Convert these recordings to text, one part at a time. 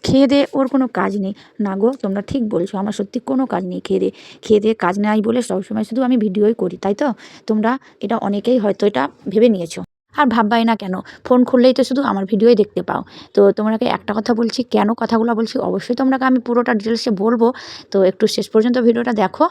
খেয়ে দিয়ে ওর কোনো কাজ নেই। না গো, তোমরা ঠিক বলছো, আমার সত্যি কোনো কাজ নেই খেয়ে দিয়ে কাজ নাই বলে সবসময় শুধু আমি ভিডিওই করি, তাই তো? তোমরা এটা অনেকেই হয়তো এটা ভেবে নিয়েছো, আর ভাববাই না কেন? ফোন খুললেই তো শুধু আমার ভিডিওই দেখতে পাও। তো তোমাকে একটা কথা বলছি, কেন কথাগুলো বলছি অবশ্যই তোমাকে আমি পুরোটা ডিটেলসে বলবো। তো একটু শেষ পর্যন্ত ভিডিওটা দেখো।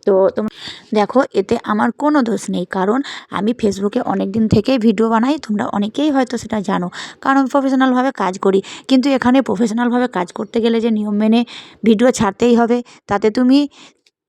তো তোমরা দেখো, এতে আমার কোনো দোষ নেই, কারণ আমি ফেসবুকে অনেক দিন থেকেই ভিডিও বানাই, তোমরা অনেকেই হয়তো সেটা জানো, কারণ আমি প্রফেশনালভাবে কাজ করি। কিন্তু এখানে প্রফেশনালভাবে কাজ করতে গেলে যে নিয়ম মেনে ভিডিও ছাড়তেই হবে, তাতে তুমি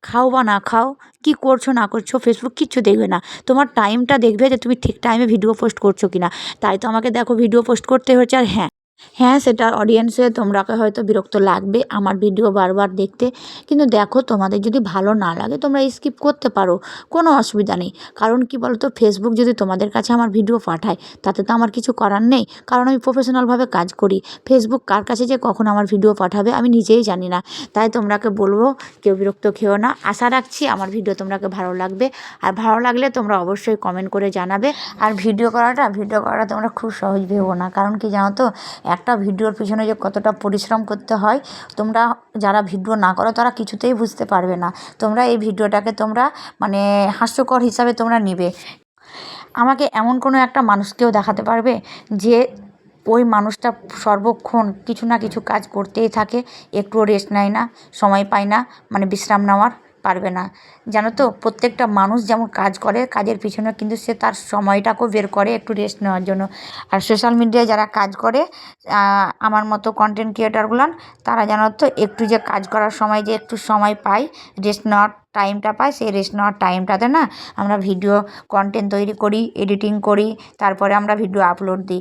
খাও বা না খাও, কি করছো না করছো, ফেসবুক কিচ্ছু দেখবে না। তোমার টাইমটা দেখবে যে তুমি ঠিক টাইমে ভিডিও পোস্ট করছো কিনা। তাই তো আমাকে দেখো ভিডিও পোস্ট করতে হচ্ছে। আর হ্যাঁ, হ্যাঁ, সেটা অডিয়েন্সে তোমরাকে হয়তো বিরক্ত লাগবে আমার ভিডিও বারবার দেখতে, কিন্তু দেখো তোমাদের যদি ভালো না লাগে তোমরা স্কিপ করতে পারো, কোনো অসুবিধা নেই। কারণ কি বলতো, ফেসবুক যদি তোমাদের কাছে আমার ভিডিও পাঠায় তাতে তো আমার কিছু করার নেই, কারণ আমি প্রফেশনালভাবে কাজ করি। ফেসবুক কার কাছে যে কখন আমার ভিডিও পাঠাবে আমি নিজেই জানি না। তাই তোমরাকে বলবো, কেউ বিরক্ত খেও না। আশা রাখছি আমার ভিডিও তোমরাকে ভালো লাগবে, আর ভালো লাগলে তোমরা অবশ্যই কমেন্ট করে জানাবে। আর ভিডিও করাটা তোমরা খুব সহজ ভেবো না, কারণ কি জানো তো, একটা ভিডিওর পিছনে যে কতটা পরিশ্রম করতে হয়, তোমরা যারা ভিডিও না করো তারা কিছুতেই বুঝতে পারবে না। তোমরা এই ভিডিওটাকে তোমরা মানে হাস্যকর হিসাবে তোমরা নিবে। আমাকে এমন কোনো একটা মানুষকেও দেখাতে পারবে যে ওই মানুষটা সর্বক্ষণ কিছু না কিছু কাজ করতেই থাকে, একটুও রেস্ট নেয় না, সময় পায় না, মানে বিশ্রাম নেওয়ার? পারবে না। জানো তো, প্রত্যেকটা মানুষ যেমন কাজ করে, কাজের পিছনে কিন্তু সে তার সময়টাকেও বের করে একটু রেস্ট নেওয়ার জন্য। আর সোশ্যাল মিডিয়ায় যারা কাজ করে, আমার মতো কন্টেন্ট ক্রিয়েটারগুলান, তারা জানো তো একটু যে কাজ করার সময় যে একটু সময় পায়, রেস্ট নেওয়ার টাইমটা পায়, সেই রেস্ট নেওয়ার টাইমটাতে না আমরা ভিডিও কন্টেন্ট তৈরি করি, এডিটিং করি, তারপরে আমরা ভিডিও আপলোড দিই।